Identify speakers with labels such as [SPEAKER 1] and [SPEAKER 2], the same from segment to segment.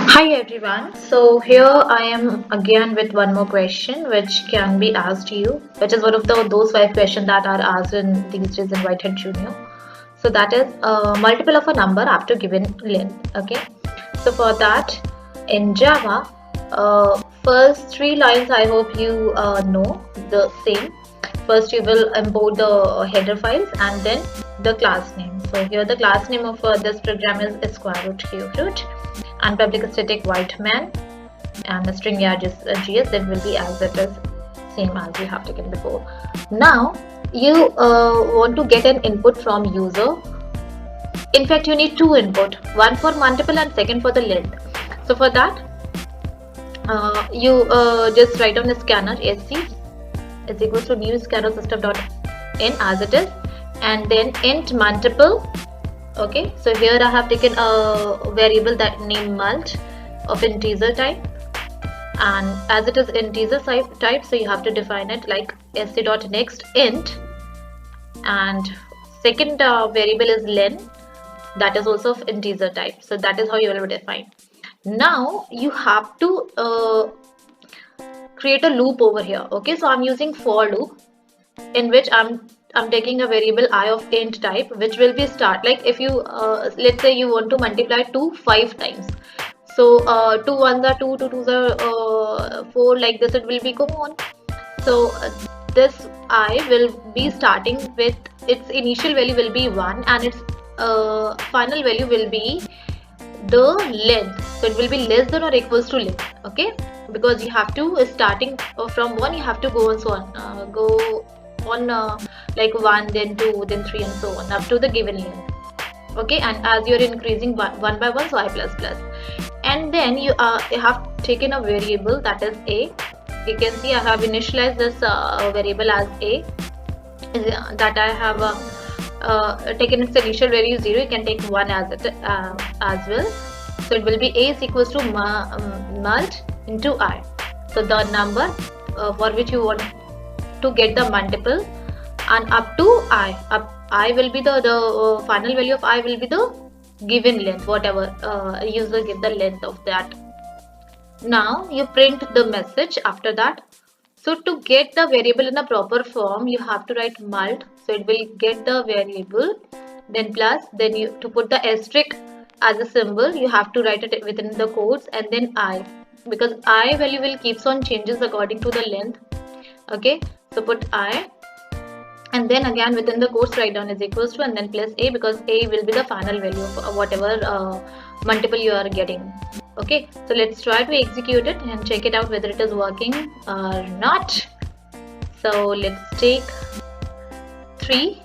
[SPEAKER 1] Hi everyone. So here I am again with one more question which can be asked to you, which is one of those 5 questions that are asked in these days in Whitehead Junior. So that is multiple of a number after given length. Okay. So for that, in Java, first 3 lines I hope you know the same. First you will import the header files and then the class name. So here the class name of this program is square root cubefruit, and public static white man, and the string gs that will be as it is, same as we have taken before. Now you want to get an input from user. In fact, you need 2 input, one for multiple and second for the length. So for that, you just write on the scanner sc is equals to new scanner system dot in as it is, and then int multiple. Okay, so here I have taken a variable that name mult of integer type, and as it is integer type, so you have to define it like sc.next int, and second variable is len, that is also of integer type. So that is how you will define. Now you have to create a loop over here. Okay, so I'm using for loop in which I'm taking a variable I of int type, which will be start like if you let's say you want to multiply 2 5 times. So 2 ones are 2, 2 twos are 4, like this it will be go on. So this I will be starting with its initial value will be 1 and its final value will be the length. So it will be less than or equals to length. Okay, because you have to starting from 1, you have to go on so on, go on like 1, then 2, then 3, and so on up to the given length. Okay, and as you're increasing one by one, so I plus plus, and then you have taken a variable that is a. You can see I have initialized this variable as a, that I have taken its initial value 0. You can take 1 as it as well. So it will be a is equals to mult into I. So the number for which you want to get the multiple, and up to I will be the final value of I will be the given length, whatever user give the length of that. Now you print the message after that. So to get the variable in the proper form, you have to write mult. So it will get the variable, then plus, then you to put the asterisk as a symbol, you have to write it within the quotes, and then I, because I value will keeps on changes according to the length. Okay, so put I, and then again within the quotes write down is equals to, and then plus a, because a will be the final value of whatever multiple you are getting. Okay, so let's try to execute it and check it out whether it is working or not. So let's take 3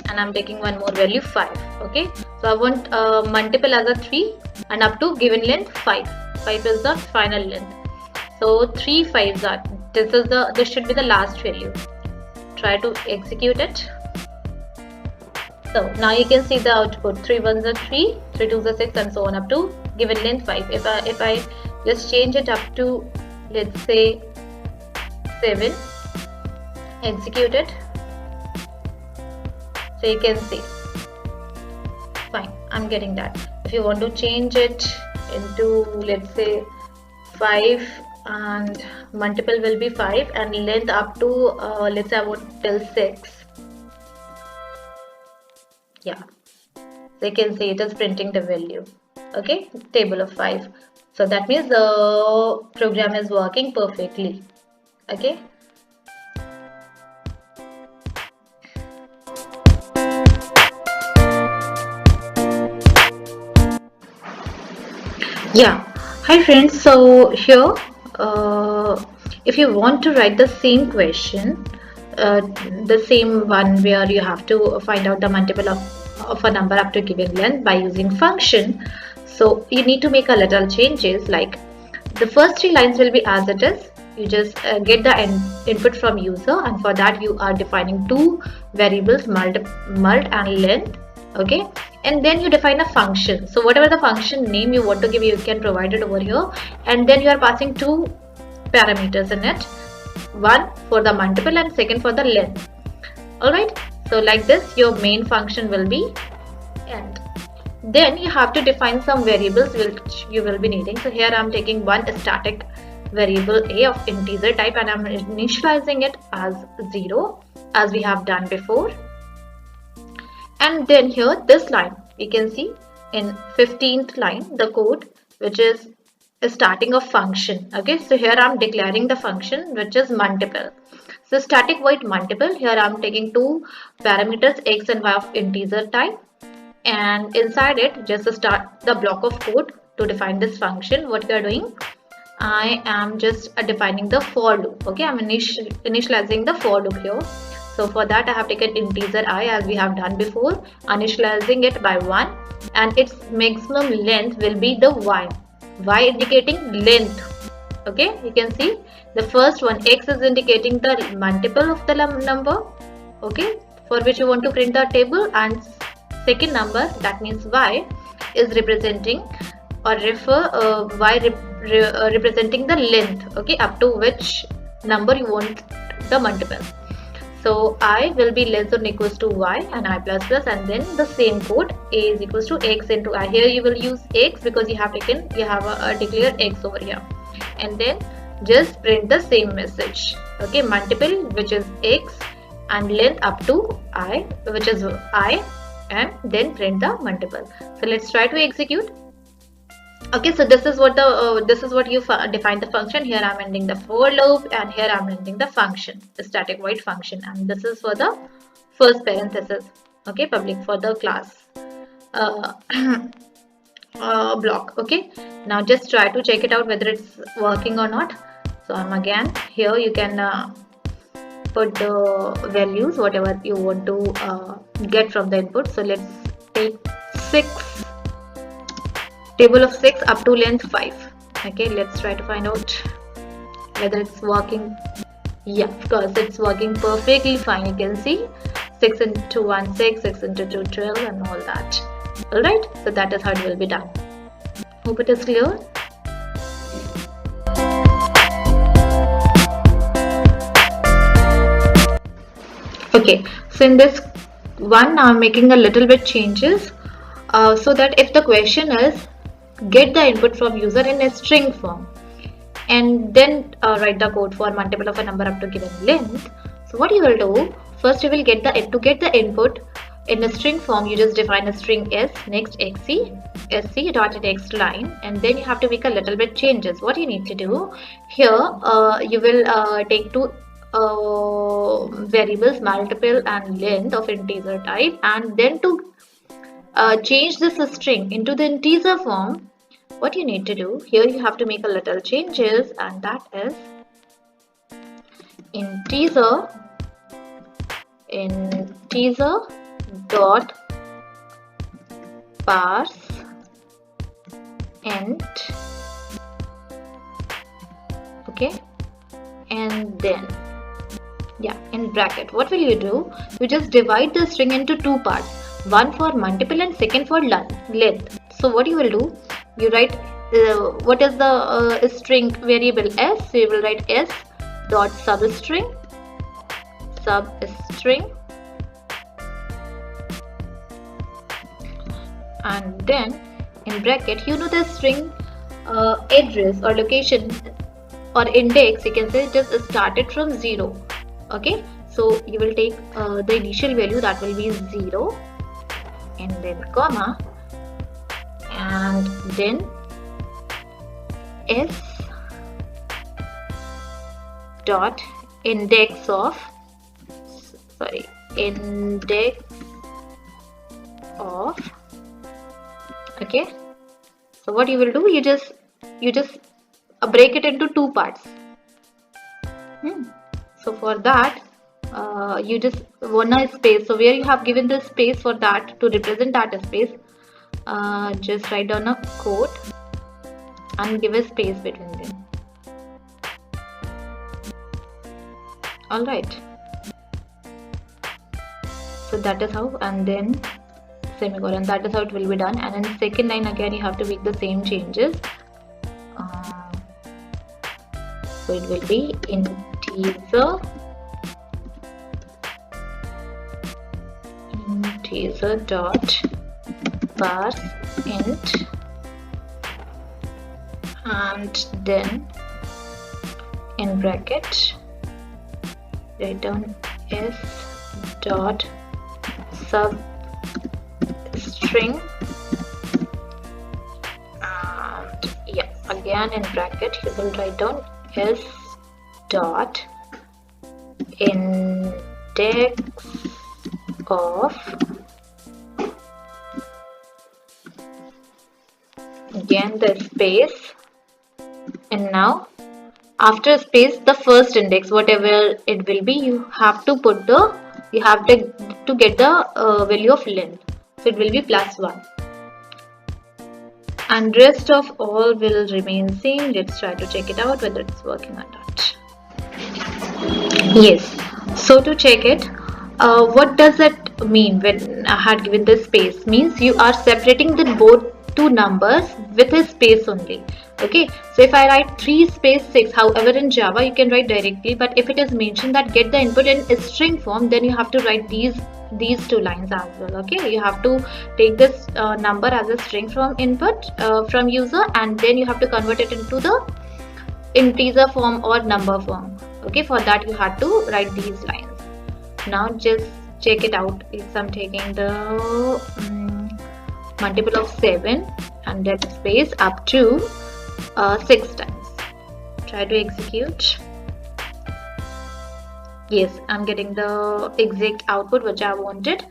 [SPEAKER 1] and I'm taking one more value 5. Okay, so I want multiple as a 3 and up to given length 5. 5 is the final length. So 3 5s are, this should be the last value. Try to execute it. So now you can see the output, 3 1s are 3, 3 2s are 6, and so on up to given length 5. If I just change it up to, let's say 7, execute it. So you can see, fine, I'm getting that. If you want to change it into, let's say 5, and multiple will be 5 and length up to let's say I want till 6. Yeah, so you can see it is printing the value. Okay, table of 5. So that means the program is working perfectly. Okay, yeah. Hi friends, so here if you want to write the same question, the same one where you have to find out the multiple of a number up to given length by using function, so you need to make a little changes, like the first 3 lines will be as it is. You just get the input from user, and for that you are defining 2 variables, mult and length. Okay, and then you define a function. So whatever the function name you want to give, you can provide it over here, and then you are passing 2 parameters in it, one for the multiple and second for the length. Alright, So like this your main function will be end. Then you have to define some variables which you will be needing. So here I'm taking one static variable a of integer type and I'm initializing it as 0 as we have done before. And then here this line we can see in 15th line the code which is starting a function. Okay, so here I'm declaring the function which is multiple. So static void multiple, here I'm taking two parameters x and y of integer type, and inside it just start the block of code to define this function. What we are doing, I am just defining the for loop. Okay, I'm initializing the for loop here. So for that I have taken integer I as we have done before, initializing it by 1, and its maximum length will be the y indicating length. Okay, you can see the first one x is indicating the multiple of the number, okay, for which you want to print the table, and second number, that means y, is representing or representing the length, okay, up to which number you want the multiple. So I will be less than or equals to y and I plus plus, and then the same code a is equals to x into I. Here you will use x because you have declared x over here, and then just print the same message. Okay, multiple which is x and length up to I which is I, and then print the multiple. So let's try to execute. Okay, so this is what you define the function. Here I'm ending the for loop, and here I'm ending the function, the static void function, and this is for the first parenthesis. Okay, public for the class block. Okay, now just try to check it out whether it's working or not. So I'm again here. You can put the values whatever you want to get from the input. So let's take 6. Table of 6 up to length 5. Okay, let's try to find out whether it's working. Yeah, of course it's working perfectly fine. You can see 6 into 1 6, 6 into 2 12, and all that. Alright, so that is how it will be done. Hope it is clear. Okay, so in this one I'm making a little bit changes so that if the question is get the input from user in a string form and then write the code for multiple of a number up to given length. So what you will do, first you will get the input in a string form. You just define a string s, next sc dot next line, and then you have to make a little bit changes. What you need to do here, you will take two variables, multiple and length of integer type, and then to change this string into the integer form, what you need to do here, you have to make a little changes, and that is integer dot parse int. Okay, and then in bracket, what will you do, you just divide the string into two parts, one for multiple and second for length. So what you will do, you write what is the string variable s, so you will write s dot substring, and then in bracket, you know the string address or location or index, you can say just started from 0. Okay, so you will take the initial value, that will be 0, and then comma, and then s dot index of okay. So what you will do, you just break it into two parts. So for that you just want a space, so where you have given the space for that to represent that space, just write down a quote and give a space between them. Alright, so that is how, and then semicolon, that is how it will be done. And in second line again you have to make the same changes, so it will be integer teaser dot parse int, and then in bracket return s dot sub string, and yeah, again in bracket you will write down s dot index of, again the space, and now after space the first index whatever it will be, you have to put the, you have to get the value of len, so it will be +1, and rest of all will remain same. Let's try to check it out whether it's working or not. Yes, so to check it, what does that mean when I had given this space? Means you are separating the both two numbers with a space only. Okay, so if I write 3 space 6, however in Java you can write directly, but if it is mentioned that get the input in a string form, then you have to write these 2 lines as well. Okay, you have to take this number as a string from input from user, and then you have to convert it into the integer form or number form. Okay, for that you have to write these lines. Now just check it out. If I'm taking the multiple of 7 and that space up to 6 times. Try to execute. Yes, I'm getting the exact output which I wanted.